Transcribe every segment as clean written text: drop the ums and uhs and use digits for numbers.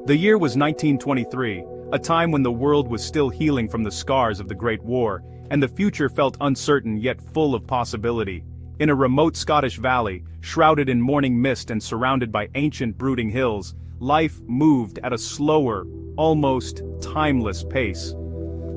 The year was 1923, a time when the world was still healing from the scars of the Great War, and the future felt uncertain yet full of possibility. In a remote Scottish valley, shrouded in morning mist and surrounded by ancient brooding hills, life moved at a slower, almost timeless pace.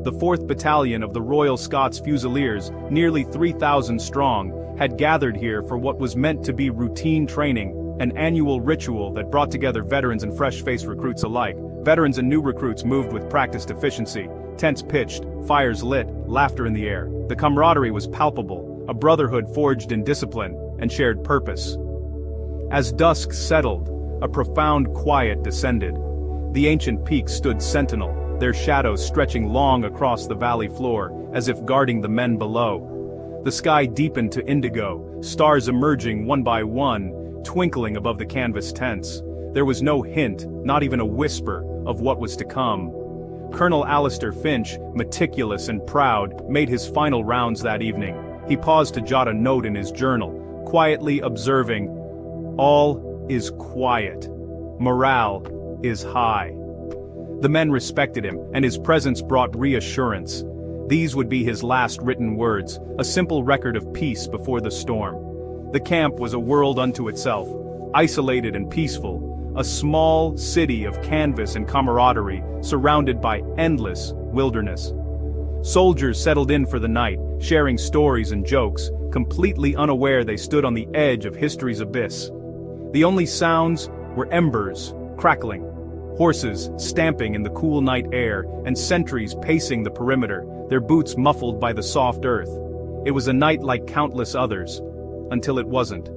The 4th Battalion of the Royal Scots Fusiliers, nearly 3,000 strong, had gathered here for what was meant to be routine training, an annual ritual that brought together veterans and fresh-faced recruits alike. Veterans and new recruits moved with practiced efficiency, tents pitched, fires lit, laughter in the air. The camaraderie was palpable, a brotherhood forged in discipline and shared purpose. As dusk settled, a profound quiet descended. The ancient peaks stood sentinel, their shadows stretching long across the valley floor, as if guarding the men below. The sky deepened to indigo, stars emerging one by one, twinkling above the canvas tents. There was no hint, not even a whisper, of what was to come. Colonel Alistair Finch, meticulous and proud, made his final rounds that evening. He paused to jot a note in his journal, quietly observing, "All is quiet. Morale is high." The men respected him, and his presence brought reassurance. These would be his last written words, a simple record of peace before the storm. The camp was a world unto itself, isolated and peaceful, a small city of canvas and camaraderie, surrounded by endless wilderness. Soldiers settled in for the night, sharing stories and jokes, completely unaware they stood on the edge of history's abyss. The only sounds were embers crackling, horses stamping in the cool night air, and sentries pacing the perimeter, their boots muffled by the soft earth. It was a night like countless others, until it wasn't.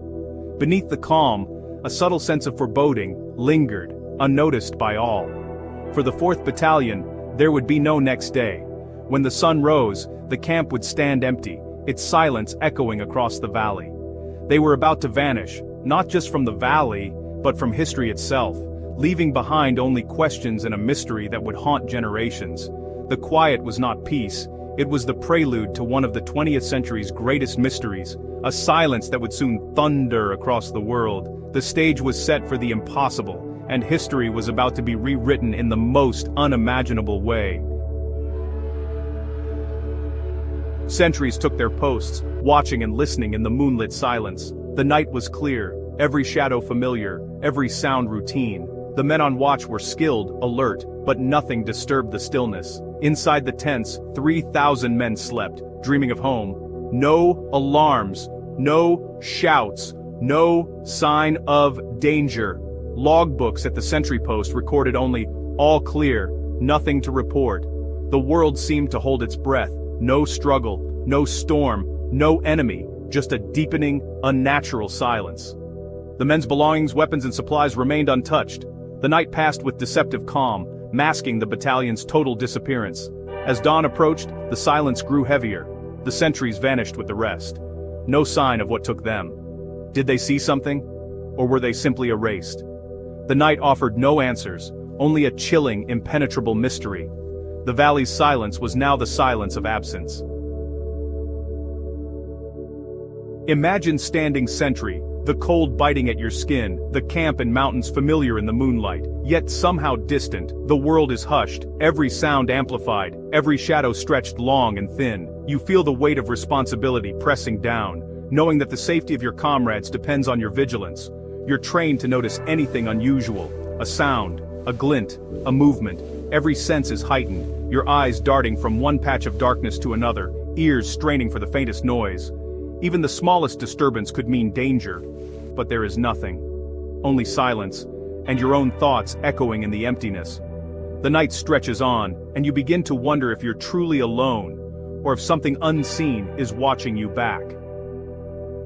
Beneath the calm, a subtle sense of foreboding lingered, unnoticed by all. For the 4th Battalion, there would be no next day. When the sun rose, the camp would stand empty, its silence echoing across the valley. They were about to vanish, not just from the valley, but from history itself, leaving behind only questions and a mystery that would haunt generations. The quiet was not peace, it was the prelude to one of the 20th century's greatest mysteries, a silence that would soon thunder across the world. The stage was set for the impossible, and history was about to be rewritten in the most unimaginable way. Sentries took their posts, watching and listening in the moonlit silence. The night was clear, every shadow familiar, every sound routine. The men on watch were skilled, alert, but nothing disturbed the stillness. Inside the tents, 3,000 men slept, dreaming of home. No alarms, no shouts, no sign of danger. Logbooks at the sentry post recorded only, "All clear, nothing to report." The world seemed to hold its breath, no struggle, no storm, no enemy, just a deepening, unnatural silence. The men's belongings, weapons and supplies remained untouched. The night passed with deceptive calm, masking the battalion's total disappearance. As dawn approached, the silence grew heavier. The sentries vanished with the rest. No sign of what took them. Did they see something? Or were they simply erased? The night offered no answers, only a chilling, impenetrable mystery. The valley's silence was now the silence of absence. Imagine standing sentry, the cold biting at your skin, the camp and mountains familiar in the moonlight, yet somehow distant. The world is hushed, every sound amplified, every shadow stretched long and thin. You feel the weight of responsibility pressing down, knowing that the safety of your comrades depends on your vigilance. You're trained to notice anything unusual, a sound, a glint, a movement. Every sense is heightened, your eyes darting from one patch of darkness to another, ears straining for the faintest noise. Even the smallest disturbance could mean danger. But there is nothing. Only silence, and your own thoughts echoing in the emptiness. The night stretches on, and you begin to wonder if you're truly alone, or if something unseen is watching you back.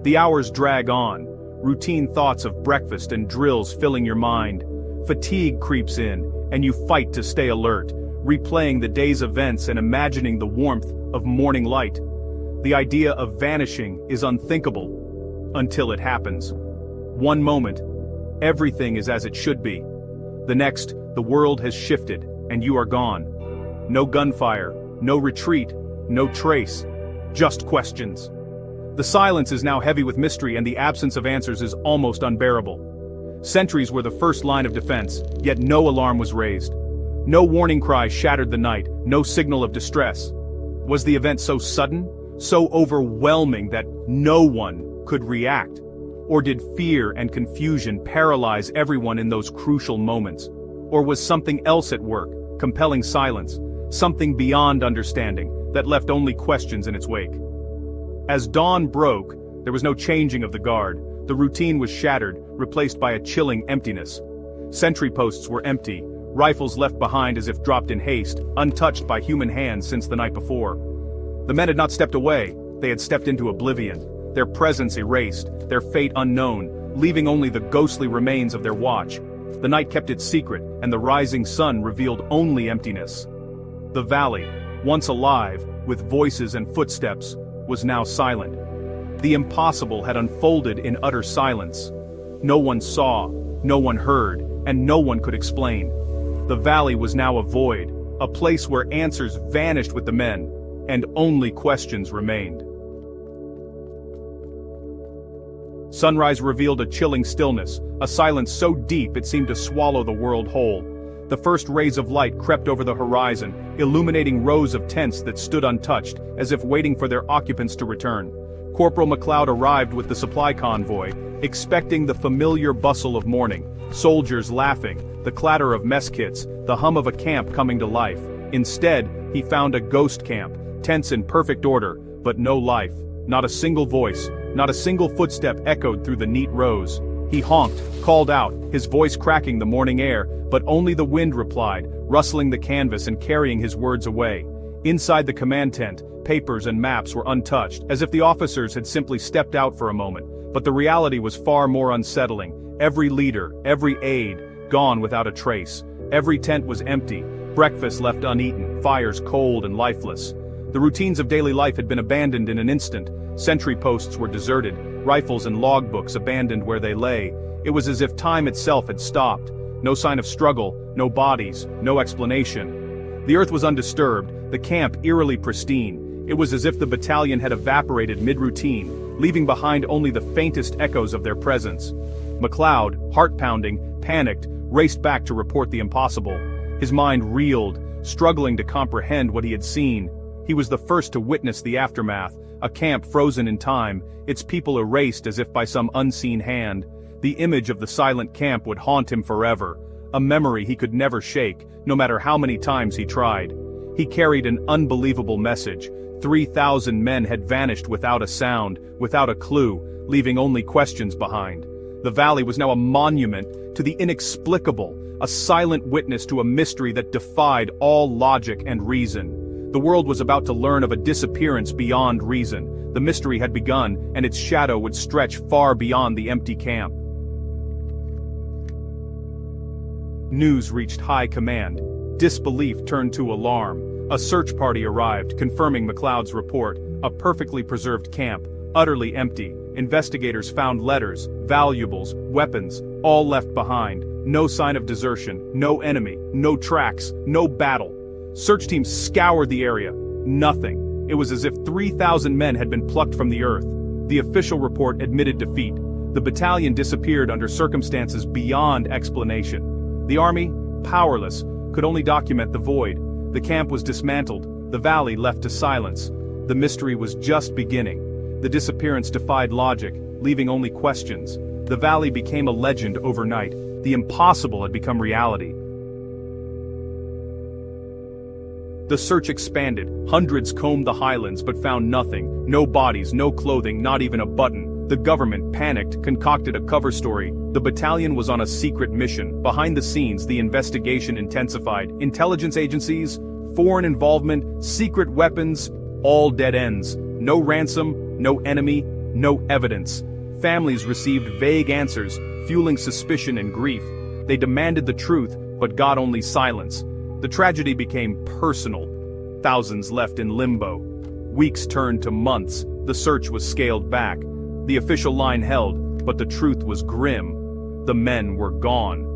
The hours drag on, routine thoughts of breakfast and drills filling your mind. Fatigue creeps in, and you fight to stay alert, replaying the day's events and imagining the warmth of morning light. The idea of vanishing is unthinkable, until it happens. One moment, everything is as it should be. The next, the world has shifted, and you are gone. No gunfire, no retreat, no trace, just questions. The silence is now heavy with mystery, and the absence of answers is almost unbearable. Sentries were the first line of defense, yet no alarm was raised. No warning cry shattered the night, no signal of distress. Was the event so sudden, so overwhelming that no one could react? Or did fear and confusion paralyze everyone in those crucial moments? Or was something else at work, compelling silence, something beyond understanding, that left only questions in its wake? As dawn broke, there was no changing of the guard. The routine was shattered, replaced by a chilling emptiness. Sentry posts were empty, rifles left behind as if dropped in haste, untouched by human hands since the night before. The men had not stepped away, they had stepped into oblivion, their presence erased, their fate unknown, leaving only the ghostly remains of their watch. The night kept its secret, and the rising sun revealed only emptiness. The valley, once alive, with voices and footsteps, was now silent. The impossible had unfolded in utter silence. No one saw, no one heard, and no one could explain. The valley was now a void, a place where answers vanished with the men, and only questions remained. Sunrise revealed a chilling stillness, a silence so deep it seemed to swallow the world whole. The first rays of light crept over the horizon, illuminating rows of tents that stood untouched, as if waiting for their occupants to return. Corporal McLeod arrived with the supply convoy, expecting the familiar bustle of morning, soldiers laughing, the clatter of mess kits, the hum of a camp coming to life. Instead, he found a ghost camp, tents in perfect order, but no life. Not a single voice, not a single footstep echoed through the neat rows. He honked, called out, his voice cracking the morning air, but only the wind replied, rustling the canvas and carrying his words away. Inside the command tent, papers and maps were untouched, as if the officers had simply stepped out for a moment, but the reality was far more unsettling. Every leader, every aide, gone without a trace. Every tent was empty, breakfast left uneaten, fires cold and lifeless. The routines of daily life had been abandoned in an instant. Sentry posts were deserted, rifles and logbooks abandoned where they lay. It was as if time itself had stopped. No sign of struggle, no bodies, no explanation. The earth was undisturbed, the camp eerily pristine. It was as if the battalion had evaporated mid-routine, leaving behind only the faintest echoes of their presence. McLeod, heart-pounding, panicked, raced back to report the impossible. His mind reeled, struggling to comprehend what he had seen. He was the first to witness the aftermath, a camp frozen in time, its people erased as if by some unseen hand. The image of the silent camp would haunt him forever, a memory he could never shake, no matter how many times he tried. He carried an unbelievable message. 3,000 men had vanished without a sound, without a clue, leaving only questions behind. The valley was now a monument to the inexplicable, a silent witness to a mystery that defied all logic and reason. The world was about to learn of a disappearance beyond reason. The mystery had begun, and its shadow would stretch far beyond the empty camp. News reached high command. Disbelief turned to alarm. A search party arrived, confirming McLeod's report. A perfectly preserved camp, utterly empty. Investigators found letters, valuables, weapons, all left behind. No sign of desertion, no enemy, no tracks, no battle. Search teams scoured the area. Nothing. It was as if 3,000 men had been plucked from the earth. The official report admitted defeat. The battalion disappeared under circumstances beyond explanation. The army, powerless, could only document the void. The camp was dismantled, the valley left to silence. The mystery was just beginning. The disappearance defied logic, leaving only questions. The valley became a legend overnight. The impossible had become reality. The search expanded. Hundreds combed the highlands but found nothing. No bodies, no clothing, not even a button. The government, panicked, concocted a cover story. The battalion was on a secret mission. Behind the scenes, the investigation intensified. Intelligence agencies, foreign involvement, secret weapons, all dead ends. No ransom, no enemy, no evidence. Families received vague answers, fueling suspicion and grief. They demanded the truth, but got only silence. The tragedy became personal. Thousands left in limbo. Weeks turned to months. The search was scaled back. The official line held, but the truth was grim. The men were gone.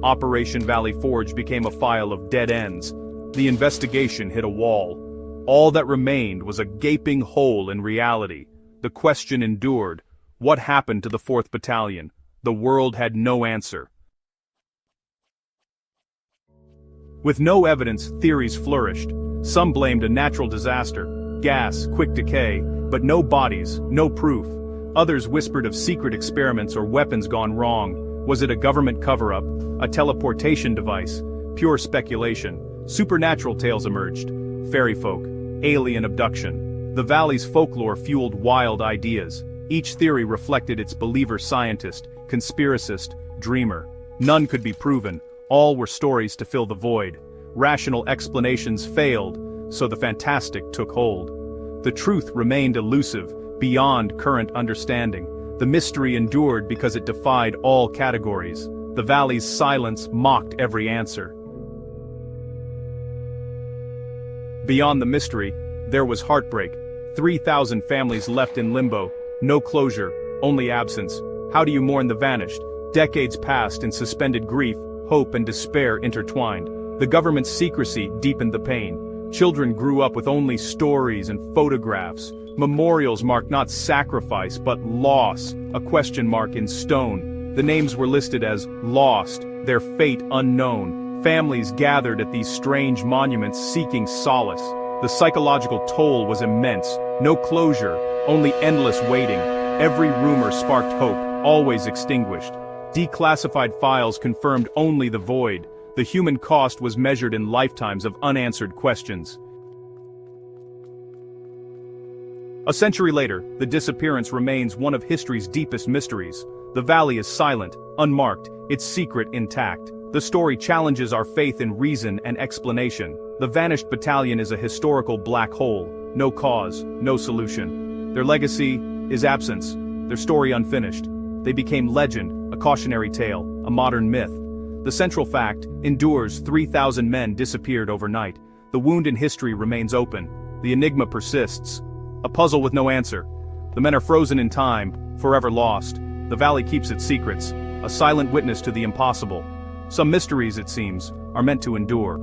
Operation Valley Forge became a file of dead ends. The investigation hit a wall. All that remained was a gaping hole in reality. The question endured. What happened to the 4th Battalion? The world had no answer. With no evidence, theories flourished. Some blamed a natural disaster, gas, quick decay, but no bodies, no proof. Others whispered of secret experiments or weapons gone wrong. Was it a government cover-up, a teleportation device? Pure speculation. Supernatural tales emerged. Fairy folk, alien abduction. The valley's folklore fueled wild ideas. Each theory reflected its believer scientist, conspiracist, dreamer. None could be proven. All were stories to fill the void. Rational explanations failed, so the fantastic took hold. The truth remained elusive, beyond current understanding. The mystery endured because it defied all categories. The valley's silence mocked every answer. Beyond the mystery, there was heartbreak. 3,000 families left in limbo. No closure, only absence. How do you mourn the vanished? Decades passed in suspended grief, hope and despair intertwined. The government's secrecy deepened the pain. Children grew up with only stories and photographs. Memorials marked not sacrifice but loss, a question mark in stone. The names were listed as lost, their fate unknown. Families gathered at these strange monuments seeking solace. The psychological toll was immense. No closure, only endless waiting. Every rumor sparked hope, always extinguished. Declassified files confirmed only the void. The human cost was measured in lifetimes of unanswered questions. A century later, the disappearance remains one of history's deepest mysteries. The valley is silent, unmarked, its secret intact. The story challenges our faith in reason and explanation. The vanished battalion is a historical black hole. No cause, no solution. Their legacy is absence, their story unfinished. They became legend, a cautionary tale, a modern myth. The central fact endures. 3,000 men disappeared overnight. The wound in history remains open. The enigma persists. A puzzle with no answer. The men are frozen in time, forever lost. The valley keeps its secrets, a silent witness to the impossible. Some mysteries, it seems, are meant to endure.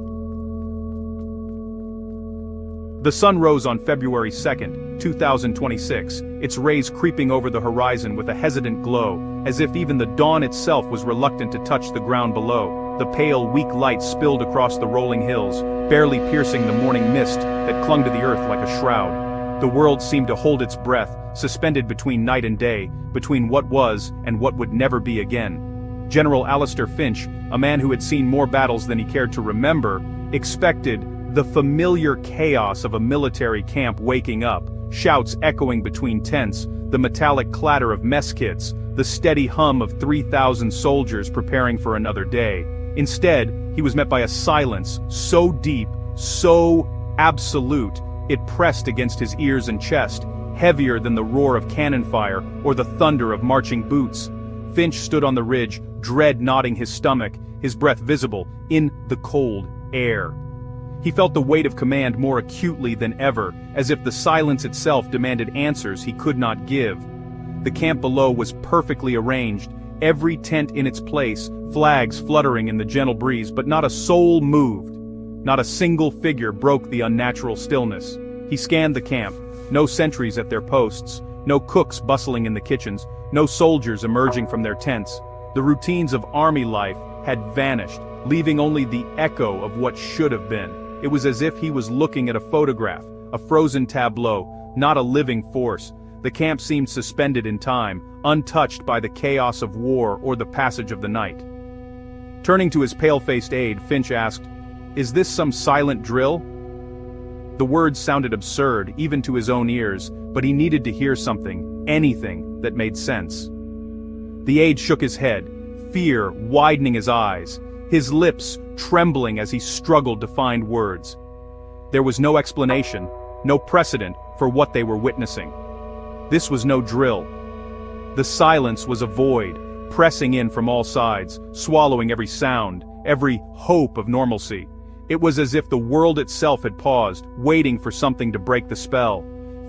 The sun rose on February 2nd, 2026, its rays creeping over the horizon with a hesitant glow, as if even the dawn itself was reluctant to touch the ground below. The pale, weak light spilled across the rolling hills, barely piercing the morning mist that clung to the earth like a shroud. The world seemed to hold its breath, suspended between night and day, between what was and what would never be again. General Alistair Finch, a man who had seen more battles than he cared to remember, expected the familiar chaos of a military camp waking up, shouts echoing between tents, the metallic clatter of mess kits, the steady hum of 3,000 soldiers preparing for another day. Instead, he was met by a silence so deep, so absolute, it pressed against his ears and chest, heavier than the roar of cannon fire or the thunder of marching boots. Finch stood on the ridge, dread knotting his stomach, his breath visible, in the cold air. He felt the weight of command more acutely than ever, as if the silence itself demanded answers he could not give. The camp below was perfectly arranged, every tent in its place, flags fluttering in the gentle breeze, but not a soul moved. Not a single figure broke the unnatural stillness. He scanned the camp, no sentries at their posts, no cooks bustling in the kitchens, no soldiers emerging from their tents. The routines of army life had vanished, leaving only the echo of what should have been. It was as if he was looking at a photograph, a frozen tableau, not a living force. The camp seemed suspended in time, untouched by the chaos of war or the passage of the night. Turning to his pale-faced aide, Finch asked, "Is this some silent drill?" The words sounded absurd, even to his own ears, but he needed to hear something, anything, that made sense. The aide shook his head, fear widening his eyes, his lips trembling as he struggled to find words. There was no explanation, no precedent for what they were witnessing. This was no drill. The silence was a void, pressing in from all sides, swallowing every sound, every hope of normalcy. It was as if the world itself had paused, waiting for something to break the spell.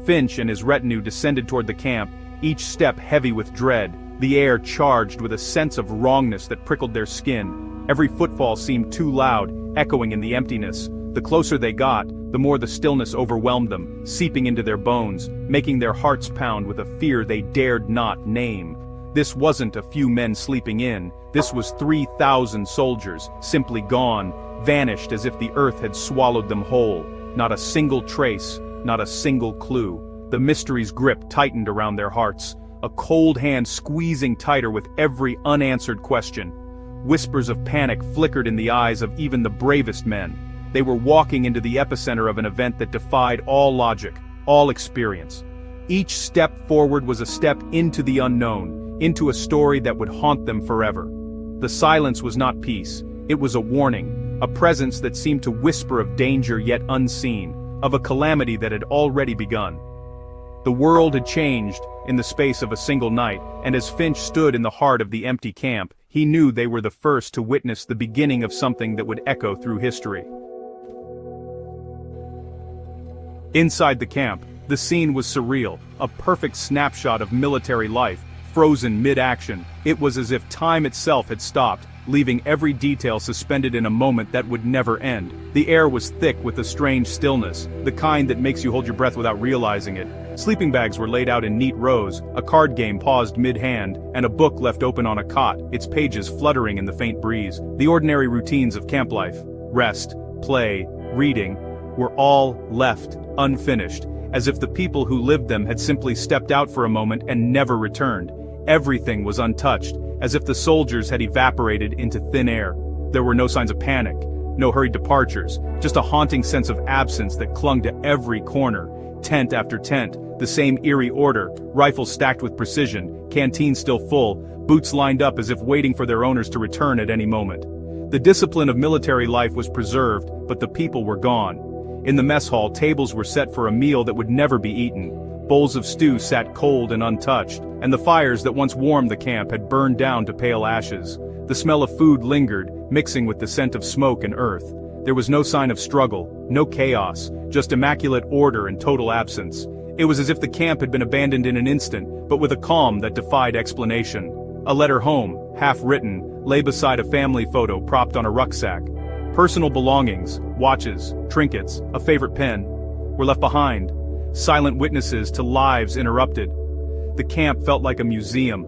Finch and his retinue descended toward the camp, each step heavy with dread, the air charged with a sense of wrongness that prickled their skin. Every footfall seemed too loud, echoing in the emptiness. The closer they got, the more the stillness overwhelmed them, seeping into their bones, making their hearts pound with a fear they dared not name. This wasn't a few men sleeping in, this was 3,000 soldiers, simply gone, vanished as if the earth had swallowed them whole. Not a single trace, not a single clue. The mystery's grip tightened around their hearts, a cold hand squeezing tighter with every unanswered question. Whispers of panic flickered in the eyes of even the bravest men. They were walking into the epicenter of an event that defied all logic, all experience. Each step forward was a step into the unknown, into a story that would haunt them forever. The silence was not peace, it was a warning, a presence that seemed to whisper of danger yet unseen, of a calamity that had already begun. The world had changed in the space of a single night, and as Finch stood in the heart of the empty camp, he knew they were the first to witness the beginning of something that would echo through history. Inside the camp, the scene was surreal, a perfect snapshot of military life, frozen mid-action. It was as if time itself had stopped, leaving every detail suspended in a moment that would never end. The air was thick with a strange stillness, the kind that makes you hold your breath without realizing it. Sleeping bags were laid out in neat rows, a card game paused mid-hand, and a book left open on a cot, its pages fluttering in the faint breeze. The ordinary routines of camp life, rest, play, reading, were all left unfinished, as if the people who lived them had simply stepped out for a moment and never returned. Everything was untouched, as if the soldiers had evaporated into thin air. There were no signs of panic, no hurried departures, just a haunting sense of absence that clung to every corner. Tent after tent, the same eerie order, rifles stacked with precision, canteens still full, boots lined up as if waiting for their owners to return at any moment. The discipline of military life was preserved, but the people were gone. In the mess hall, tables were set for a meal that would never be eaten. Bowls of stew sat cold and untouched, and the fires that once warmed the camp had burned down to pale ashes. The smell of food lingered, mixing with the scent of smoke and earth. There was no sign of struggle, no chaos, just immaculate order and total absence. It was as if the camp had been abandoned in an instant, but with a calm that defied explanation. A letter home, half-written, lay beside a family photo propped on a rucksack. Personal belongings, watches, trinkets, a favorite pen, were left behind, silent witnesses to lives interrupted. The camp felt like a museum,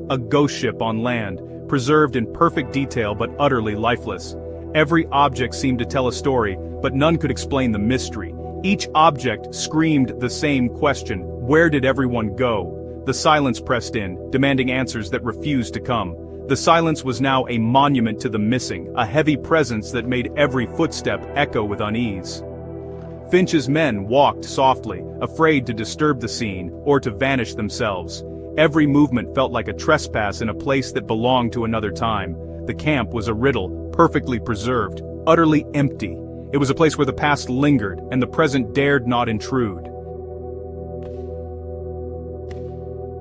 a ghost ship on land, preserved in perfect detail but utterly lifeless. Every object seemed to tell a story, but none could explain the mystery. Each object screamed the same question: where did everyone go? The silence pressed in, demanding answers that refused to come. The silence was now a monument to the missing, a heavy presence that made every footstep echo with unease. Finch's men walked softly, afraid to disturb the scene, or to vanish themselves. Every movement felt like a trespass in a place that belonged to another time. The camp was a riddle, perfectly preserved, utterly empty. It was a place where the past lingered, and the present dared not intrude.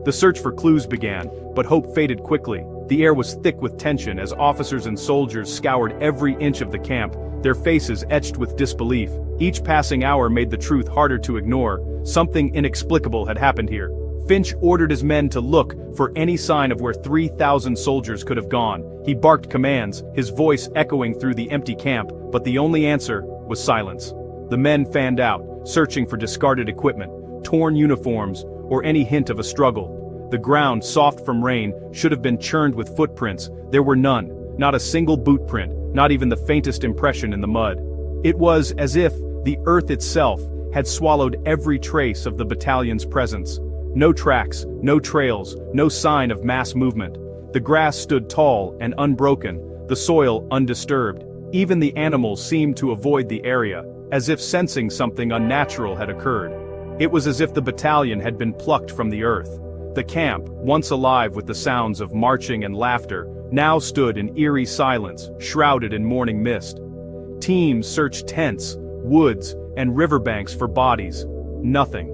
The search for clues began, but hope faded quickly. The air was thick with tension as officers and soldiers scoured every inch of the camp, their faces etched with disbelief. Each passing hour made the truth harder to ignore. Something inexplicable had happened here. Finch ordered his men to look for any sign of where 3,000 soldiers could have gone. He barked commands, his voice echoing through the empty camp, but the only answer was silence. The men fanned out, searching for discarded equipment, torn uniforms, or any hint of a struggle. The ground, soft from rain, should have been churned with footprints. There were none, not a single boot print, not even the faintest impression in the mud. It was as if the earth itself had swallowed every trace of the battalion's presence. No tracks, no trails, no sign of mass movement. The grass stood tall and unbroken, the soil undisturbed. Even the animals seemed to avoid the area, as if sensing something unnatural had occurred. It was as if the battalion had been plucked from the earth. The camp, once alive with the sounds of marching and laughter, now stood in eerie silence, shrouded in morning mist. Teams searched tents, woods, and riverbanks for bodies. Nothing.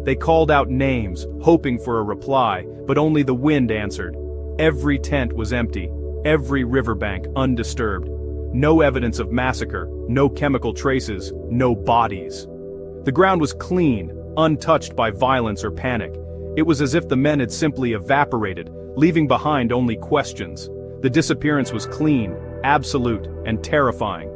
They called out names, hoping for a reply, but only the wind answered. Every tent was empty, every riverbank undisturbed. No evidence of massacre, no chemical traces, no bodies. The ground was clean, untouched by violence or panic. It was as if the men had simply evaporated, leaving behind only questions. The disappearance was clean, absolute, and terrifying.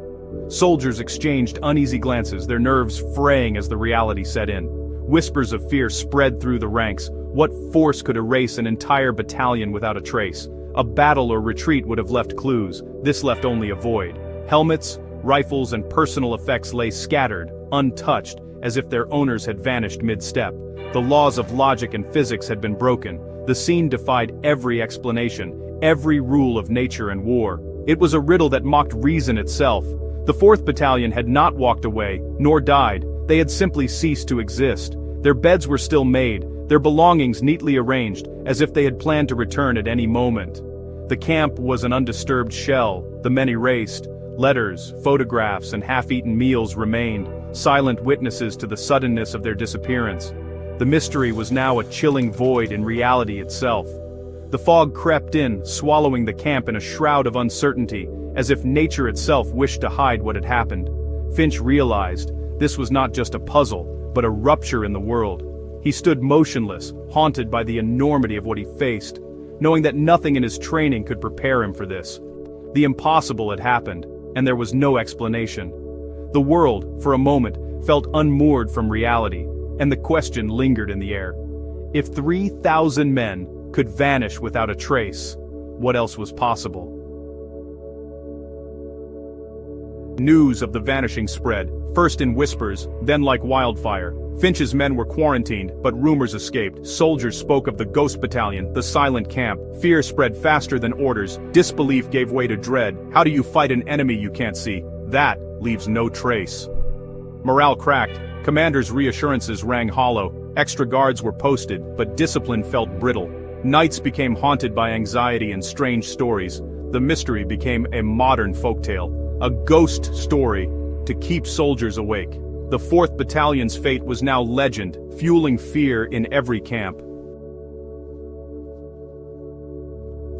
Soldiers exchanged uneasy glances, their nerves fraying as the reality set in. Whispers of fear spread through the ranks. What force could erase an entire battalion without a trace? A battle or retreat would have left clues, this left only a void. Helmets, rifles and personal effects lay scattered, untouched, as if their owners had vanished mid-step. The laws of logic and physics had been broken. The scene defied every explanation, every rule of nature and war. It was a riddle that mocked reason itself. The 4th Battalion had not walked away, nor died. They had simply ceased to exist. Their beds were still made, their belongings neatly arranged, as if they had planned to return at any moment. The camp was an undisturbed shell, the men erased. Letters, photographs, and half-eaten meals remained, silent witnesses to the suddenness of their disappearance. The mystery was now a chilling void in reality itself. The fog crept in, swallowing the camp in a shroud of uncertainty, as if nature itself wished to hide what had happened. Finch realized this was not just a puzzle, but a rupture in the world. He stood motionless, haunted by the enormity of what he faced, knowing that nothing in his training could prepare him for this. The impossible had happened, and there was no explanation. The world, for a moment, felt unmoored from reality, and the question lingered in the air. If 3,000 men could vanish without a trace, what else was possible? News of the vanishing spread, first in whispers, then like wildfire. Finch's men were quarantined, but rumors escaped. Soldiers spoke of the Ghost Battalion, the silent camp. Fear spread faster than orders. Disbelief gave way to dread. How do you fight an enemy you can't see? That leaves no trace. Morale cracked. Commanders' reassurances rang hollow. Extra guards were posted, but discipline felt brittle. Nights became haunted by anxiety and strange stories. The mystery became a modern folktale, a ghost story to keep soldiers awake. The 4th Battalion's fate was now legend, fueling fear in every camp.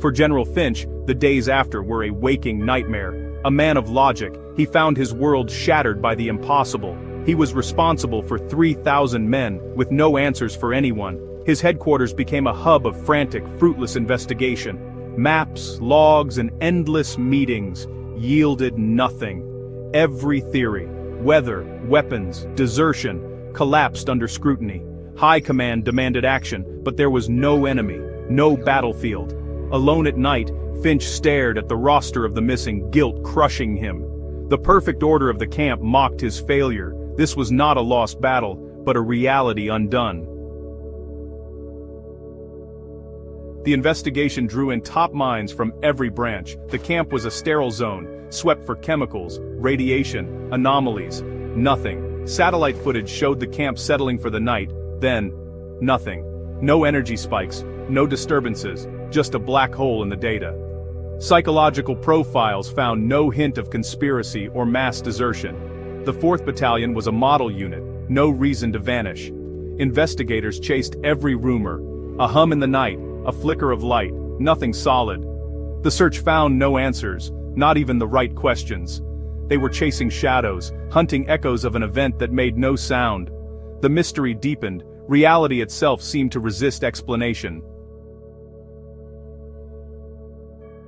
For General Finch, the days after were a waking nightmare. A man of logic, he found his world shattered by the impossible. He was responsible for 3,000 men, with no answers for anyone. His headquarters became a hub of frantic, fruitless investigation. Maps, logs, and endless meetings yielded nothing. Every theory, weather, weapons, desertion, collapsed under scrutiny. High command demanded action, but there was no enemy, no battlefield. Alone at night, Finch stared at the roster of the missing, guilt crushing him. The perfect order of the camp mocked his failure. This was not a lost battle, but a reality undone. The investigation drew in top minds from every branch. The camp was a sterile zone, swept for chemicals, radiation, anomalies. Nothing. Satellite footage showed the camp settling for the night, then, nothing. No energy spikes, no disturbances, just a black hole in the data. Psychological profiles found no hint of conspiracy or mass desertion. The 4th Battalion was a model unit, no reason to vanish. Investigators chased every rumor. A hum in the night, a flicker of light, nothing solid. The search found no answers, not even the right questions. They were chasing shadows, hunting echoes of an event that made no sound. The mystery deepened, reality itself seemed to resist explanation.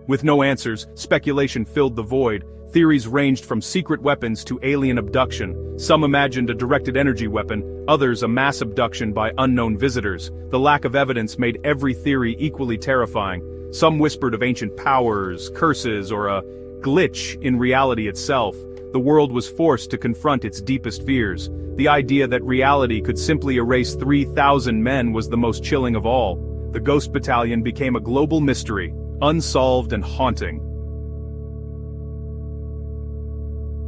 With no answers, speculation filled the void. Theories ranged from secret weapons to alien abduction. Some imagined a directed energy weapon, others a mass abduction by unknown visitors. The lack of evidence made every theory equally terrifying. Some whispered of ancient powers, curses, or a glitch in reality itself. The world was forced to confront its deepest fears. The idea that reality could simply erase 3,000 men was the most chilling of all. The Ghost Battalion became a global mystery, unsolved and haunting.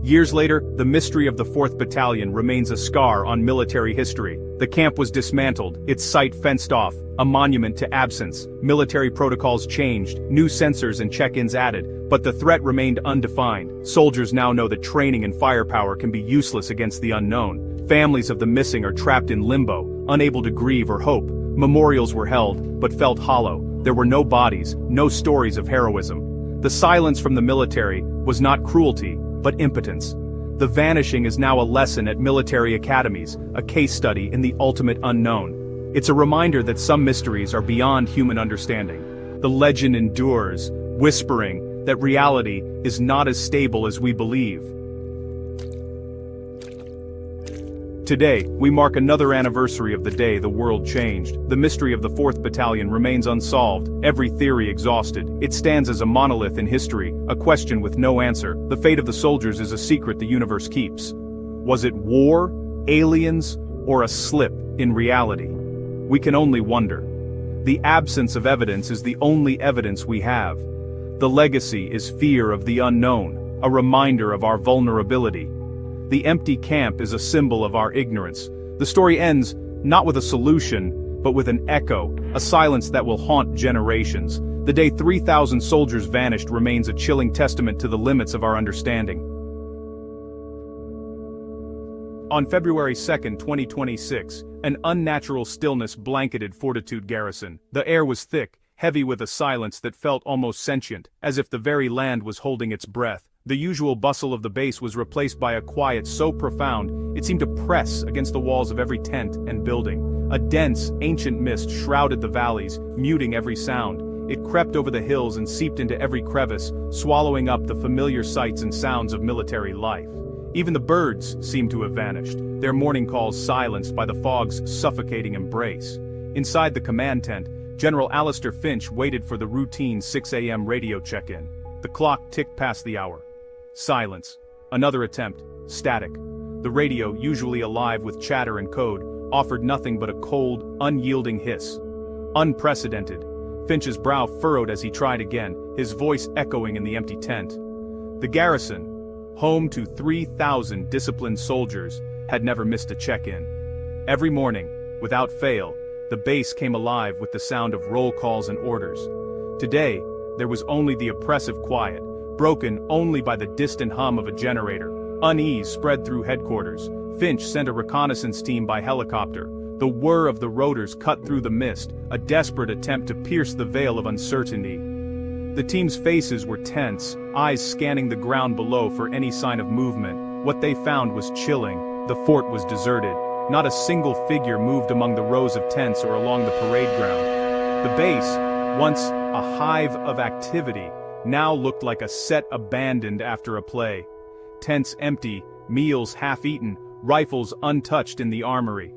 Years later, the mystery of the 4th Battalion remains a scar on military history. The camp was dismantled, its site fenced off, a monument to absence. Military protocols changed, new sensors and check-ins added, but the threat remained undefined. Soldiers now know that training and firepower can be useless against the unknown. Families of the missing are trapped in limbo, unable to grieve or hope. Memorials were held, but felt hollow. There were no bodies, no stories of heroism. The silence from the military was not cruelty, but impotence. The vanishing is now a lesson at military academies, a case study in the ultimate unknown. It's a reminder that some mysteries are beyond human understanding. The legend endures, whispering that reality is not as stable as we believe. Today, we mark another anniversary of the day the world changed. The mystery of the 4th Battalion remains unsolved, every theory exhausted. It stands as a monolith in history, a question with no answer. The fate of the soldiers is a secret the universe keeps. Was it war, aliens, or a slip in reality? We can only wonder. The absence of evidence is the only evidence we have. The legacy is fear of the unknown, a reminder of our vulnerability. The empty camp is a symbol of our ignorance. The story ends, not with a solution, but with an echo, a silence that will haunt generations. The day 3,000 soldiers vanished remains a chilling testament to the limits of our understanding. On February 2, 2026, an unnatural stillness blanketed Fortitude Garrison. The air was thick, heavy with a silence that felt almost sentient, as if the very land was holding its breath. The usual bustle of the base was replaced by a quiet so profound, it seemed to press against the walls of every tent and building. A dense, ancient mist shrouded the valleys, muting every sound. It crept over the hills and seeped into every crevice, swallowing up the familiar sights and sounds of military life. Even the birds seemed to have vanished, their morning calls silenced by the fog's suffocating embrace. Inside the command tent, General Alistair Finch waited for the routine 6 a.m. radio check-in. The clock ticked past the hour. Silence. Another attempt. Static. The radio, usually alive with chatter and code, offered nothing but a cold, unyielding hiss. Unprecedented. Finch's brow furrowed as he tried again, his voice echoing in the empty tent. The garrison, home to 3,000 disciplined soldiers, had never missed a check-in. Every morning, without fail, the base came alive with the sound of roll calls and orders. Today, there was only the oppressive quiet, broken only by the distant hum of a generator. Unease spread through headquarters. Finch sent a reconnaissance team by helicopter. The whir of the rotors cut through the mist, a desperate attempt to pierce the veil of uncertainty. The team's faces were tense, eyes scanning the ground below for any sign of movement. What they found was chilling. The fort was deserted. Not a single figure moved among the rows of tents or along the parade ground. The base, once a hive of activity, now looked like a set abandoned after a play. Tents empty, meals half-eaten, rifles untouched in the armory.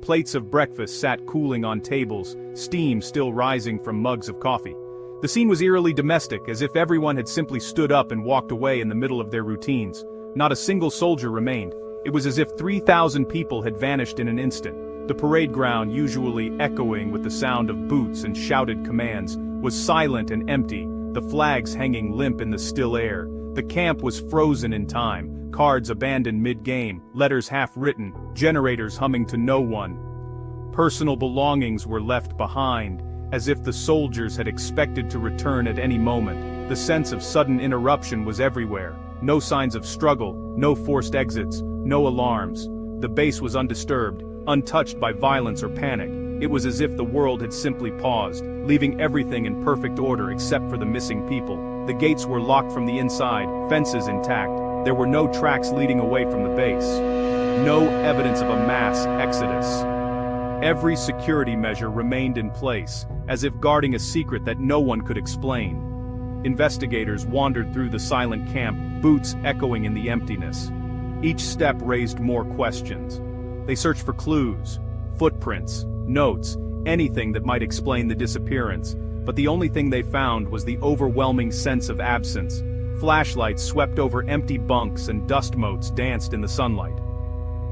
Plates of breakfast sat cooling on tables, steam still rising from mugs of coffee. The scene was eerily domestic, as if everyone had simply stood up and walked away in the middle of their routines. Not a single soldier remained. It was as if 3,000 people had vanished in an instant. The parade ground, usually echoing with the sound of boots and shouted commands, was silent and empty, the flags hanging limp in the still air. The camp was frozen in time, cards abandoned mid-game, letters half-written, generators humming to no one. Personal belongings were left behind, as if the soldiers had expected to return at any moment. The sense of sudden interruption was everywhere. No signs of struggle, no forced exits, no alarms. The base was undisturbed, untouched by violence or panic. It was as if the world had simply paused, leaving everything in perfect order except for the missing people. The gates were locked from the inside, fences intact. There were no tracks leading away from the base. No evidence of a mass exodus. Every security measure remained in place, as if guarding a secret that no one could explain. Investigators wandered through the silent camp, boots echoing in the emptiness. Each step raised more questions. They searched for clues, footprints, notes, anything that might explain the disappearance, but the only thing they found was the overwhelming sense of absence. Flashlights swept over empty bunks and dust motes danced in the sunlight.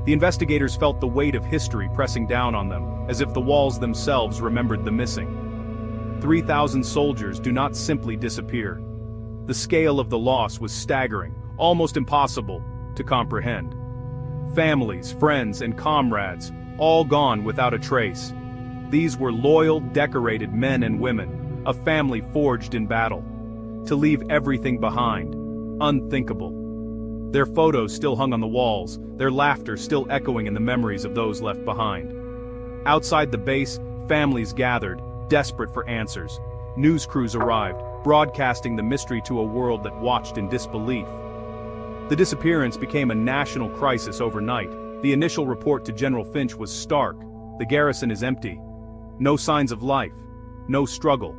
The investigators felt the weight of history pressing down on them, as if the walls themselves remembered the missing. 3,000 soldiers do not simply disappear. The scale of the loss was staggering, almost impossible to comprehend. Families, friends, and comrades, all gone without a trace. These were loyal, decorated men and women, a family forged in battle. To leave everything behind, unthinkable. Their photos still hung on the walls, their laughter still echoing in the memories of those left behind. Outside the base, families gathered, desperate for answers. News crews arrived, broadcasting the mystery to a world that watched in disbelief. The disappearance became a national crisis overnight. The initial report to General Finch was stark. The garrison is empty. No signs of life. No struggle.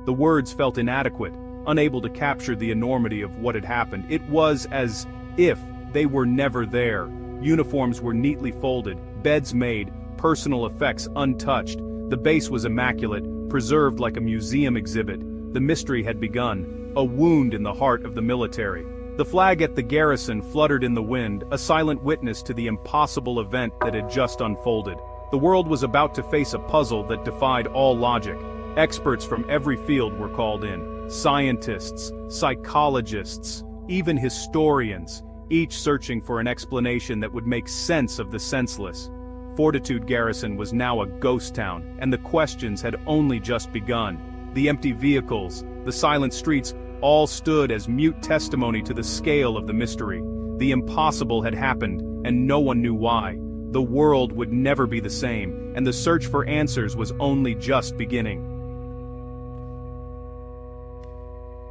The words felt inadequate, unable to capture the enormity of what had happened. It was as if they were never there. Uniforms were neatly folded, beds made, personal effects untouched. The base was immaculate, preserved like a museum exhibit. The mystery had begun, a wound in the heart of the military. The flag at the garrison fluttered in the wind, a silent witness to the impossible event that had just unfolded. The world was about to face a puzzle that defied all logic. Experts from every field were called in. Scientists, psychologists, even historians, each searching for an explanation that would make sense of the senseless. Fortitude Garrison was now a ghost town, and the questions had only just begun. The empty vehicles, the silent streets, all stood as mute testimony to the scale of the mystery. The impossible had happened, and no one knew why. The world would never be the same, and the search for answers was only just beginning.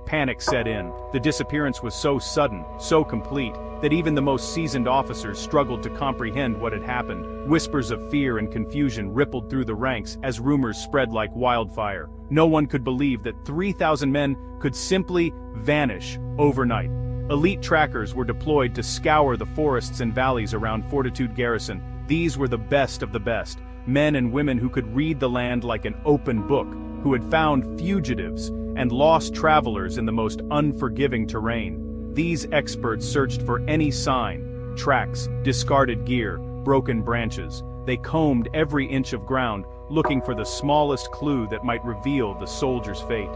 Panic set in. The disappearance was so sudden, so complete, that even the most seasoned officers struggled to comprehend what had happened. Whispers of fear and confusion rippled through the ranks as rumors spread like wildfire. No one could believe that 3,000 men could simply vanish overnight. Elite trackers were deployed to scour the forests and valleys around Fortitude Garrison. These were the best of the best, men and women who could read the land like an open book, who had found fugitives and lost travelers in the most unforgiving terrain. These experts searched for any sign, tracks, discarded gear, broken branches. They combed every inch of ground, looking for the smallest clue that might reveal the soldier's fate.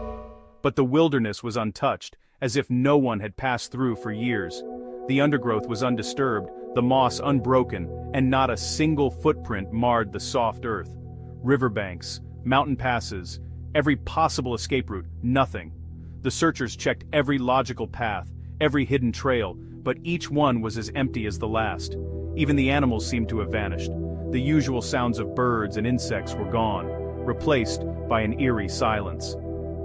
But the wilderness was untouched, as if no one had passed through for years. The undergrowth was undisturbed, the moss unbroken, and not a single footprint marred the soft earth. Riverbanks, mountain passes, every possible escape route, nothing. The searchers checked every logical path, every hidden trail, but each one was as empty as the last. Even the animals seemed to have vanished. The usual sounds of birds and insects were gone, replaced by an eerie silence.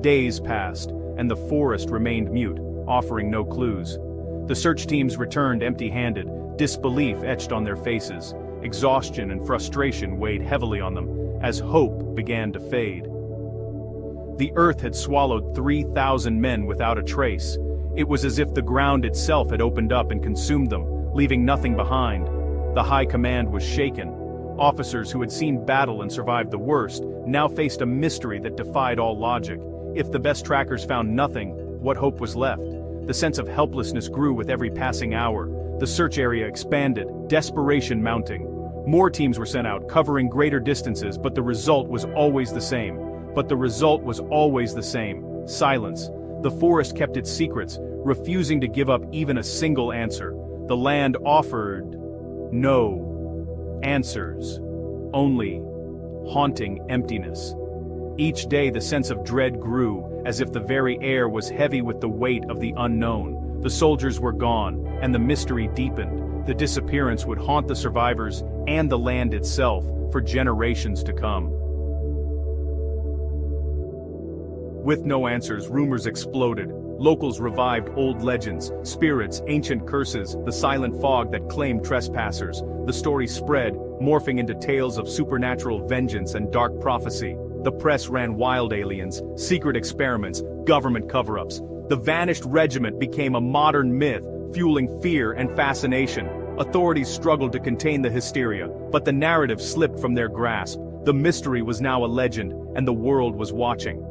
Days passed, and the forest remained mute, offering no clues. The search teams returned empty-handed, disbelief etched on their faces. Exhaustion and frustration weighed heavily on them, as hope began to fade. The earth had swallowed 3,000 men without a trace. It was as if the ground itself had opened up and consumed them, leaving nothing behind. The high command was shaken. Officers who had seen battle and survived the worst now faced a mystery that defied all logic. If the best trackers found nothing, what hope was left? The sense of helplessness grew with every passing hour. The search area expanded, desperation mounting. More teams were sent out, covering greater distances, but the result was always the same. Silence. The forest kept its secrets, refusing to give up even a single answer. The land offered no answers, only haunting emptiness. Each day the sense of dread grew, as if the very air was heavy with the weight of the unknown. The soldiers were gone, and the mystery deepened. The disappearance would haunt the survivors and the land itself for generations to come. With no answers, rumors exploded. Locals revived old legends, spirits, ancient curses, the silent fog that claimed trespassers. The story spread, morphing into tales of supernatural vengeance and dark prophecy. The press ran wild aliens, secret experiments, government cover-ups. The vanished regiment became a modern myth, fueling fear and fascination. Authorities struggled to contain the hysteria, but the narrative slipped from their grasp. The mystery was now a legend, and the world was watching.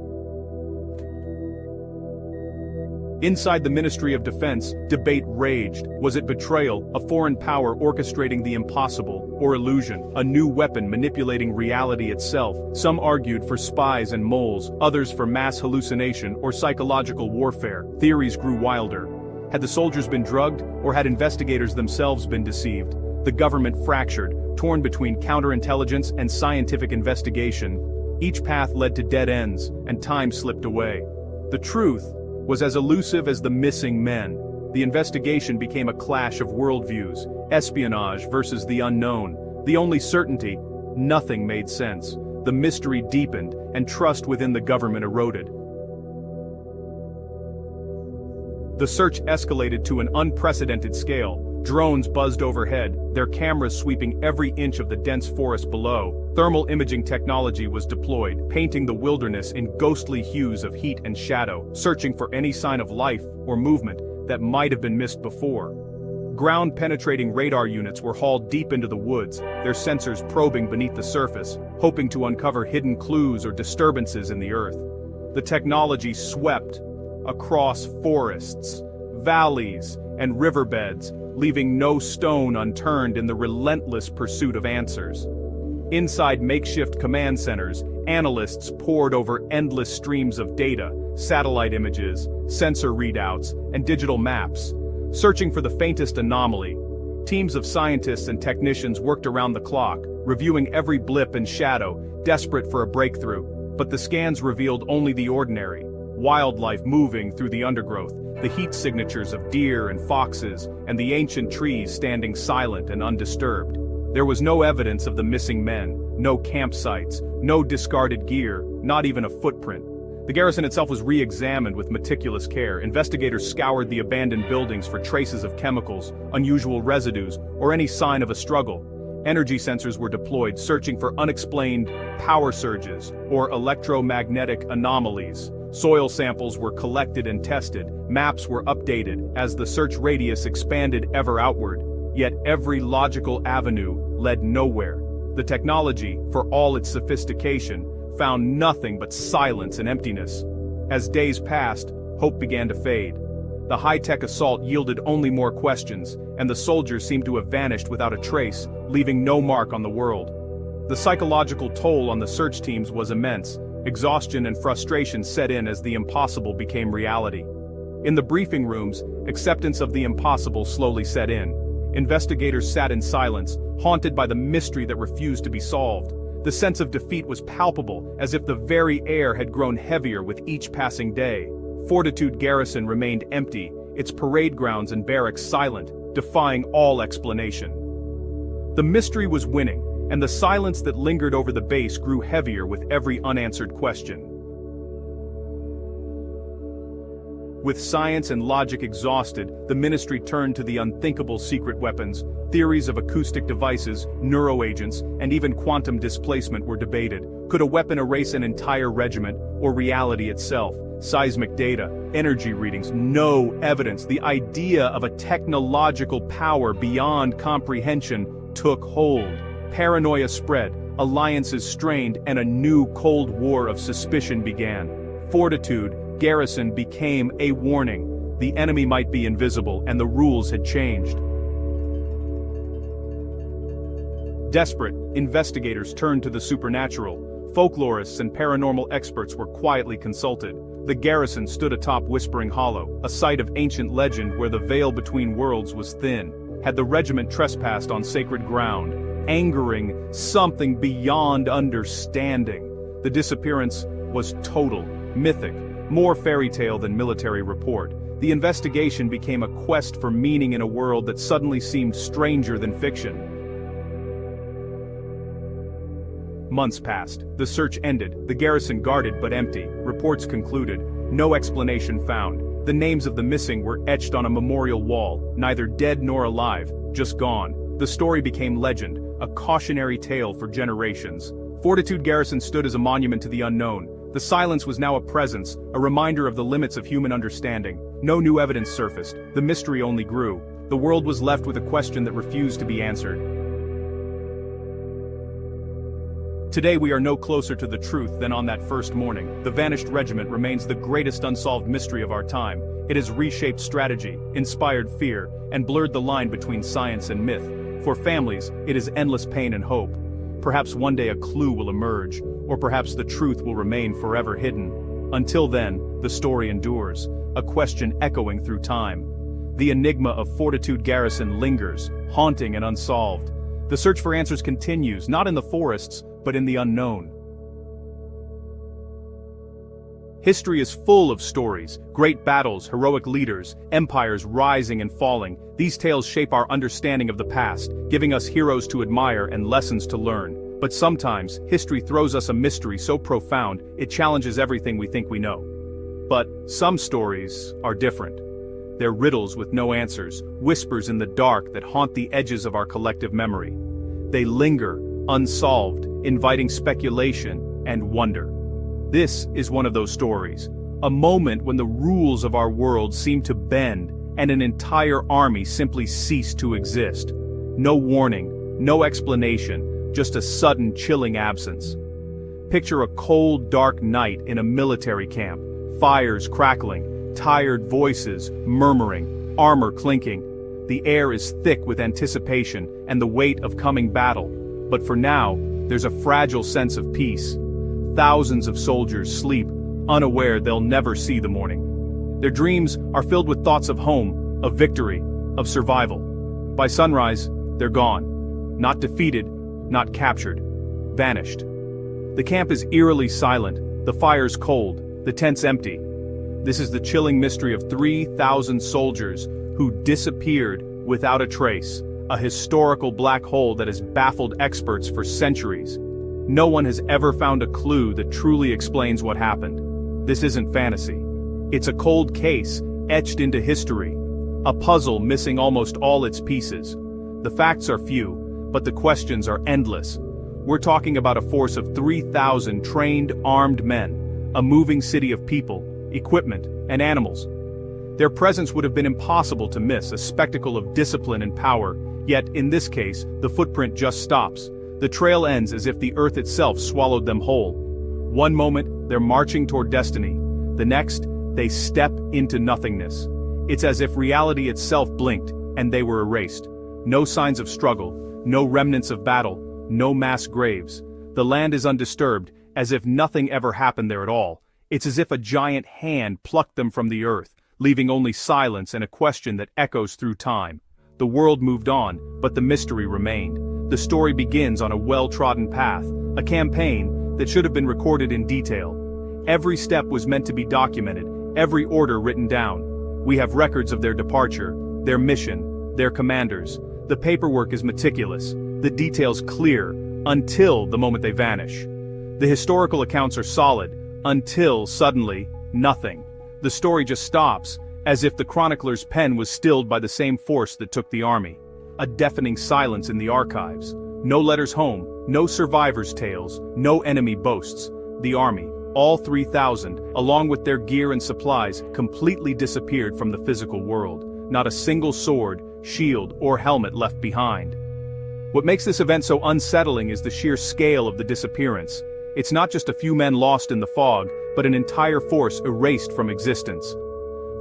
Inside the Ministry of Defense, debate raged. Was it betrayal, a foreign power orchestrating the impossible, or illusion, a new weapon manipulating reality itself? Some argued for spies and moles, others for mass hallucination or psychological warfare. Theories grew wilder. Had the soldiers been drugged, or had investigators themselves been deceived? The government fractured, torn between counterintelligence and scientific investigation. Each path led to dead ends, and time slipped away. The truth was as elusive as the missing men. The investigation became a clash of worldviews, espionage versus the unknown. The only certainty, nothing made sense. The mystery deepened, and trust within the government eroded. The search escalated to an unprecedented scale. Drones buzzed overhead, their cameras sweeping every inch of the dense forest below. Thermal imaging technology was deployed, painting the wilderness in ghostly hues of heat and shadow, searching for any sign of life or movement that might have been missed before. Ground-penetrating radar units were hauled deep into the woods, their sensors probing beneath the surface, hoping to uncover hidden clues or disturbances in the earth. The technology swept across forests, valleys, and riverbeds, leaving no stone unturned in the relentless pursuit of answers. Inside makeshift command centers, analysts pored over endless streams of data, satellite images, sensor readouts, and digital maps, searching for the faintest anomaly. Teams of scientists and technicians worked around the clock, reviewing every blip and shadow, desperate for a breakthrough. But the scans revealed only the ordinary: wildlife moving through the undergrowth, the heat signatures of deer and foxes, and the ancient trees standing silent and undisturbed. There was no evidence of the missing men, no campsites, no discarded gear, not even a footprint. The garrison itself was re-examined with meticulous care. Investigators scoured the abandoned buildings for traces of chemicals, unusual residues, or any sign of a struggle. Energy sensors were deployed, searching for unexplained power surges or electromagnetic anomalies. Soil samples were collected and tested, maps were updated as the search radius expanded ever outward, yet every logical avenue led nowhere. The technology, for all its sophistication, found nothing but silence and emptiness. As days passed, hope began to fade. The high-tech assault yielded only more questions, and the soldiers seemed to have vanished without a trace, leaving no mark on the world. The psychological toll on the search teams was immense. Exhaustion and frustration set in as the impossible became reality. In the briefing rooms, acceptance of the impossible slowly set in. Investigators sat in silence, haunted by the mystery that refused to be solved. The sense of defeat was palpable, as if the very air had grown heavier with each passing day. Fortitude Garrison remained empty, its parade grounds and barracks silent, defying all explanation. The mystery was winning, and the silence that lingered over the base grew heavier with every unanswered question. With science and logic exhausted, the ministry turned to the unthinkable secret weapons. Theories of acoustic devices, neuroagents, and even quantum displacement were debated. Could a weapon erase an entire regiment, or reality itself? Seismic data, energy readings, no evidence. The idea of a technological power beyond comprehension took hold. Paranoia spread, alliances strained, and a new Cold War of suspicion began. Fortitude Garrison became a warning. The enemy might be invisible, and the rules had changed. Desperate, investigators turned to the supernatural. Folklorists and paranormal experts were quietly consulted. The garrison stood atop Whispering Hollow, a site of ancient legend where the veil between worlds was thin. Had the regiment trespassed on sacred ground, angering something beyond understanding? The disappearance was total, mythic, more fairy tale than military report. The investigation became a quest for meaning in a world that suddenly seemed stranger than fiction. Months passed. The search ended, the garrison guarded but empty. Reports concluded. No explanation found. The names of the missing were etched on a memorial wall, neither dead nor alive, just gone. The story became legend, a cautionary tale for generations. Fortitude Garrison stood as a monument to the unknown. The silence was now a presence, a reminder of the limits of human understanding. No new evidence surfaced. The mystery only grew. The world was left with a question that refused to be answered. Today we are no closer to the truth than on that first morning. The vanished regiment remains the greatest unsolved mystery of our time. It has reshaped strategy, inspired fear, and blurred the line between science and myth. For families, it is endless pain and hope. Perhaps one day a clue will emerge, or perhaps the truth will remain forever hidden. Until then, the story endures, a question echoing through time. The enigma of Fortitude Garrison lingers, haunting and unsolved. The search for answers continues, not in the forests, but in the unknown. History is full of stories, great battles, heroic leaders, empires rising and falling. These tales shape our understanding of the past, giving us heroes to admire and lessons to learn. But sometimes, history throws us a mystery so profound, it challenges everything we think we know. But some stories are different. They're riddles with no answers, whispers in the dark that haunt the edges of our collective memory. They linger, unsolved, inviting speculation and wonder. This is one of those stories, a moment when the rules of our world seem to bend, and an entire army simply ceased to exist. No warning, no explanation, just a sudden chilling absence. Picture a cold, dark night in a military camp, fires crackling, tired voices murmuring, armor clinking. The air is thick with anticipation and the weight of coming battle. But for now, there's a fragile sense of peace. Thousands of soldiers sleep, unaware they'll never see the morning. Their dreams are filled with thoughts of home, of victory, of survival. By sunrise, they're gone. Not defeated, not captured. Vanished. The camp is eerily silent, the fire's cold, the tents empty. This is the chilling mystery of 3,000 soldiers who disappeared without a trace, a historical black hole that has baffled experts for centuries. No one has ever found a clue that truly explains what happened. This isn't fantasy. It's a cold case, etched into history. A puzzle missing almost all its pieces. The facts are few, but the questions are endless. We're talking about a force of 3,000 trained, armed men, a moving city of people, equipment, and animals. Their presence would have been impossible to miss, a spectacle of discipline and power, yet in this case, the footprint just stops. The trail ends as if the earth itself swallowed them whole. One moment, they're marching toward destiny. The next, they step into nothingness. It's as if reality itself blinked, and they were erased. No signs of struggle, no remnants of battle, no mass graves. The land is undisturbed, as if nothing ever happened there at all. It's as if a giant hand plucked them from the earth, leaving only silence and a question that echoes through time. The world moved on, but the mystery remained. The story begins on a well-trodden path, a campaign that should have been recorded in detail. Every step was meant to be documented, every order written down. We have records of their departure, their mission, their commanders. The paperwork is meticulous, the details clear, until the moment they vanish. The historical accounts are solid, until, suddenly, nothing. The story just stops, as if the chronicler's pen was stilled by the same force that took the army. A deafening silence in the archives. No letters home, no survivors' tales, no enemy boasts. The army, all 3,000, along with their gear and supplies, completely disappeared from the physical world. Not a single sword, shield, or helmet left behind. What makes this event so unsettling is the sheer scale of the disappearance. It's not just a few men lost in the fog, but an entire force erased from existence.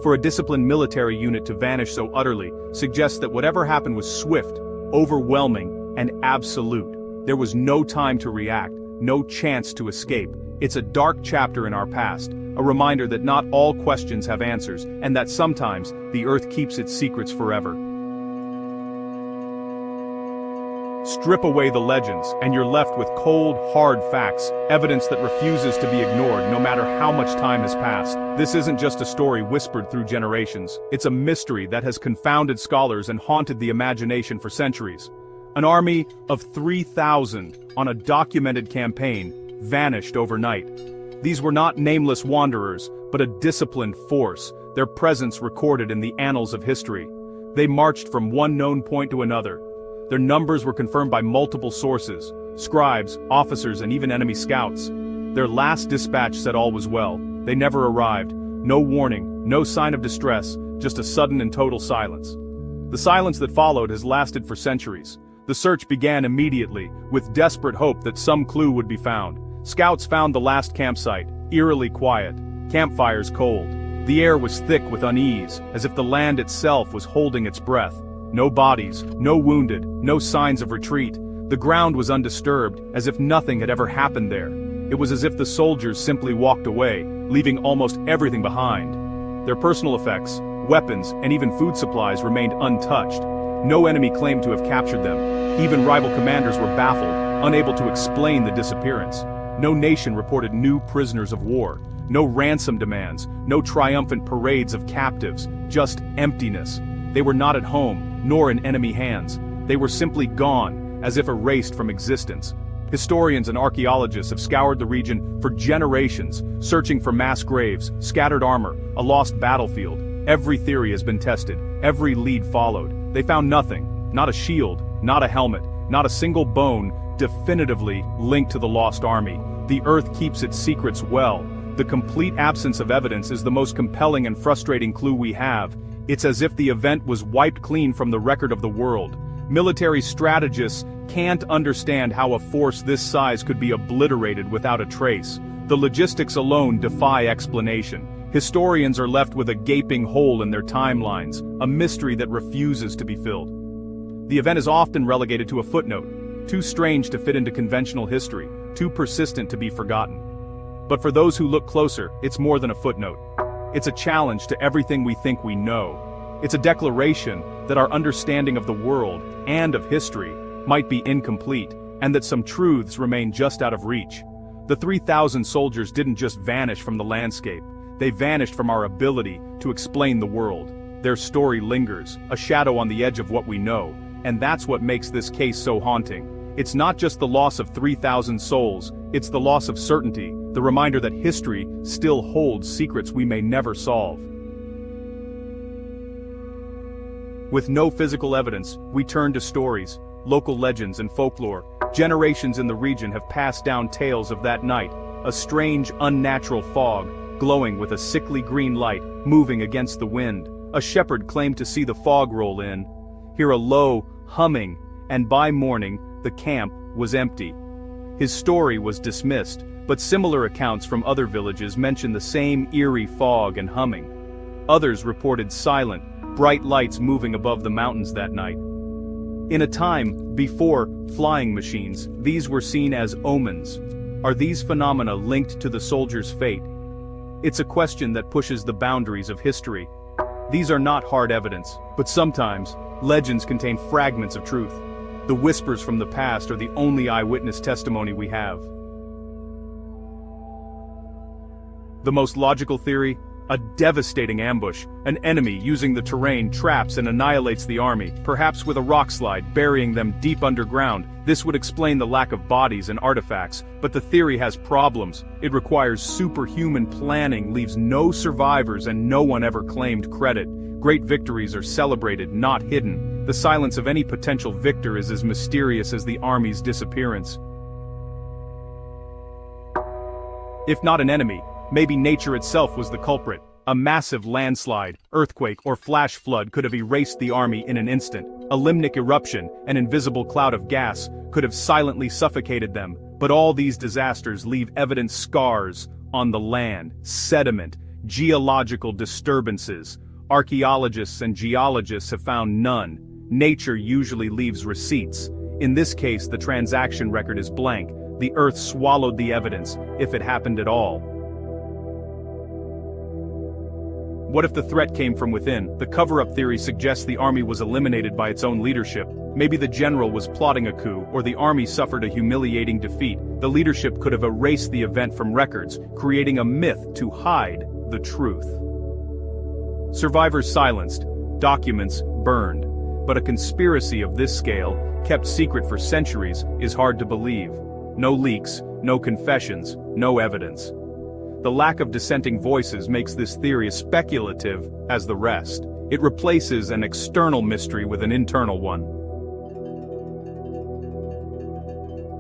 For a disciplined military unit to vanish so utterly suggests that whatever happened was swift, overwhelming, and absolute. There was no time to react, no chance to escape. It's a dark chapter in our past, a reminder that not all questions have answers, and that sometimes the earth keeps its secrets forever. Strip away the legends, and you're left with cold, hard facts, evidence that refuses to be ignored no matter how much time has passed. This isn't just a story whispered through generations. It's a mystery that has confounded scholars and haunted the imagination for centuries. An army of 3,000 on a documented campaign vanished overnight. These were not nameless wanderers, but a disciplined force, their presence recorded in the annals of history. They marched from one known point to another. Their numbers were confirmed by multiple sources, scribes, officers, and even enemy scouts. Their last dispatch said all was well. They never arrived. No warning, no sign of distress, just a sudden and total silence. The silence that followed has lasted for centuries. The search began immediately, with desperate hope that some clue would be found. Scouts found the last campsite, eerily quiet, campfires cold. The air was thick with unease, as if the land itself was holding its breath. No bodies, no wounded, no signs of retreat. The ground was undisturbed, as if nothing had ever happened there. It was as if the soldiers simply walked away, leaving almost everything behind. Their personal effects, weapons, and even food supplies remained untouched. No enemy claimed to have captured them. Even rival commanders were baffled, unable to explain the disappearance. No nation reported new prisoners of war. No ransom demands, no triumphant parades of captives, just emptiness. They were not at home, nor in enemy hands. They were simply gone, as if erased from existence. Historians and archaeologists have scoured the region for generations, searching for mass graves, scattered armor, a lost battlefield. Every theory has been tested, every lead followed. They found nothing, not a shield, not a helmet, not a single bone definitively linked to the lost army. The earth keeps its secrets well. The complete absence of evidence is the most compelling and frustrating clue we have. It's as if the event was wiped clean from the record of the world. Military strategists can't understand how a force this size could be obliterated without a trace. The logistics alone defy explanation. Historians are left with a gaping hole in their timelines, a mystery that refuses to be filled. The event is often relegated to a footnote, too strange to fit into conventional history, too persistent to be forgotten. But for those who look closer, it's more than a footnote. It's a challenge to everything we think we know. It's a declaration that our understanding of the world and of history might be incomplete, and that some truths remain just out of reach. The 3,000 soldiers didn't just vanish from the landscape, they vanished from our ability to explain the world. Their story lingers, a shadow on the edge of what we know, and that's what makes this case so haunting. It's not just the loss of 3,000 souls, it's the loss of certainty, the reminder that history still holds secrets we may never solve. With no physical evidence, we turn to stories, local legends and folklore. Generations in the region have passed down tales of that night, a strange, unnatural fog, glowing with a sickly green light, moving against the wind. A shepherd claimed to see the fog roll in, hear a low humming, and by morning, the camp was empty. His story was dismissed, but similar accounts from other villages mention the same eerie fog and humming. Others reported silent, bright lights moving above the mountains that night. In a time before flying machines, these were seen as omens. Are these phenomena linked to the soldiers' fate? It's a question that pushes the boundaries of history. These are not hard evidence, but sometimes, legends contain fragments of truth. The whispers from the past are the only eyewitness testimony we have. The most logical theory? A devastating ambush. An enemy using the terrain traps and annihilates the army, perhaps with a rock slide, burying them deep underground. This would explain the lack of bodies and artifacts, but the theory has problems. It requires superhuman planning, leaves no survivors, and no one ever claimed credit. Great victories are celebrated, not hidden. The silence of any potential victor is as mysterious as the army's disappearance. If not an enemy, maybe nature itself was the culprit. A massive landslide, earthquake, or flash flood could have erased the army in an instant. A limnic eruption, an invisible cloud of gas, could have silently suffocated them. But all these disasters leave evident scars on the land, sediment, geological disturbances. Archaeologists and geologists have found none. Nature usually leaves receipts. In this case, the transaction record is blank. The earth swallowed the evidence, if it happened at all. What if the threat came from within? The cover-up theory suggests the army was eliminated by its own leadership. Maybe the general was plotting a coup, or the army suffered a humiliating defeat. The leadership could have erased the event from records, creating a myth to hide the truth. Survivors silenced, documents burned. But a conspiracy of this scale, kept secret for centuries, is hard to believe. No leaks, no confessions, no evidence. The lack of dissenting voices makes this theory as speculative as the rest. It replaces an external mystery with an internal one.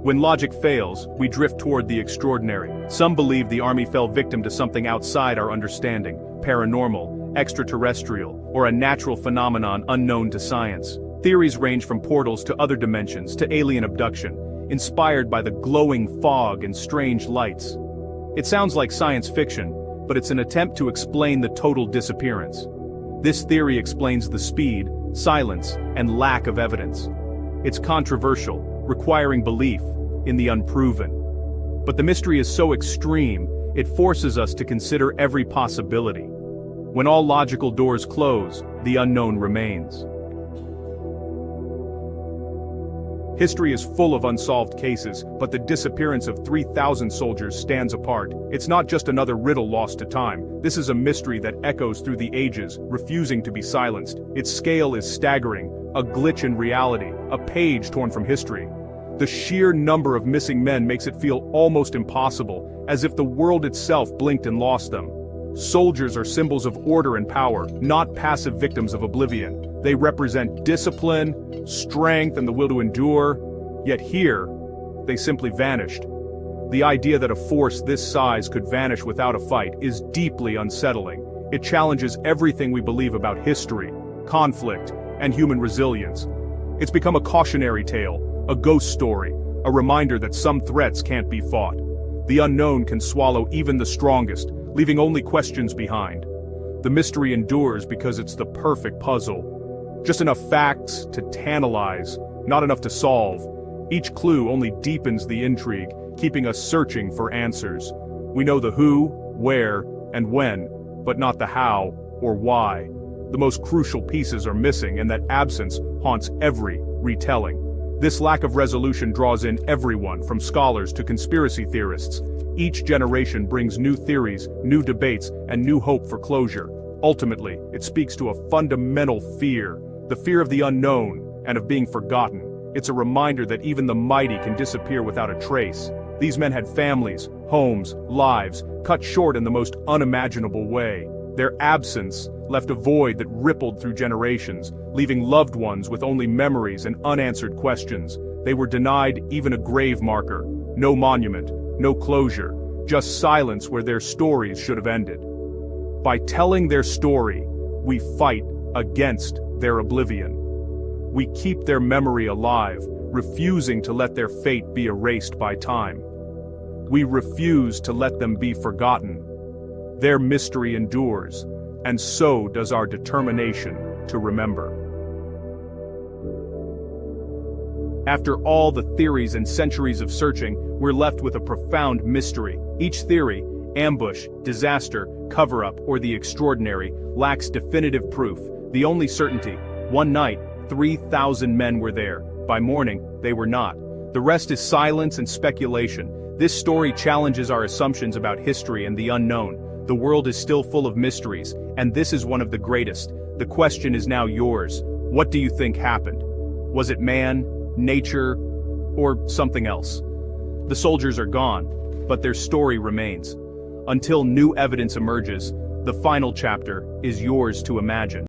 When logic fails, we drift toward the extraordinary. Some believe the army fell victim to something outside our understanding, paranormal, extraterrestrial, or a natural phenomenon unknown to science. Theories range from portals to other dimensions to alien abduction, inspired by the glowing fog and strange lights. It sounds like science fiction, but it's an attempt to explain the total disappearance. This theory explains the speed, silence, and lack of evidence. It's controversial, requiring belief in the unproven. But the mystery is so extreme, it forces us to consider every possibility. When all logical doors close, the unknown remains. History is full of unsolved cases, but the disappearance of 3,000 soldiers stands apart. It's not just another riddle lost to time. This is a mystery that echoes through the ages, refusing to be silenced. Its scale is staggering, a glitch in reality, a page torn from history. The sheer number of missing men makes it feel almost impossible, as if the world itself blinked and lost them. Soldiers are symbols of order and power, not passive victims of oblivion. They represent discipline, strength, and the will to endure. Yet here, they simply vanished. The idea that a force this size could vanish without a fight is deeply unsettling. It challenges everything we believe about history, conflict, and human resilience. It's become a cautionary tale, a ghost story, a reminder that some threats can't be fought. The unknown can swallow even the strongest, leaving only questions behind. The mystery endures because it's the perfect puzzle. Just enough facts to tantalize, not enough to solve. Each clue only deepens the intrigue, keeping us searching for answers. We know the who, where, and when, but not the how or why. The most crucial pieces are missing, and that absence haunts every retelling. This lack of resolution draws in everyone, from scholars to conspiracy theorists. Each generation brings new theories, new debates, and new hope for closure. Ultimately, it speaks to a fundamental fear, the fear of the unknown and of being forgotten. It's a reminder that even the mighty can disappear without a trace. These men had families, homes, lives, cut short in the most unimaginable way. Their absence left a void that rippled through generations, leaving loved ones with only memories and unanswered questions. They were denied even a grave marker, no monument, no closure, just silence where their stories should have ended. By telling their story, we fight against their oblivion. We keep their memory alive, refusing to let their fate be erased by time. We refuse to let them be forgotten. Their mystery endures, and so does our determination to remember. After all the theories and centuries of searching, we're left with a profound mystery. Each theory, ambush, disaster, cover-up, or the extraordinary, lacks definitive proof. The only certainty: one night, 3,000 men were there. By morning, they were not. The rest is silence and speculation. This story challenges our assumptions about history and the unknown. The world is still full of mysteries, and this is one of the greatest. The question is now yours. What do you think happened? Was it man, nature, or something else? The soldiers are gone, but their story remains. Until new evidence emerges, the final chapter is yours to imagine.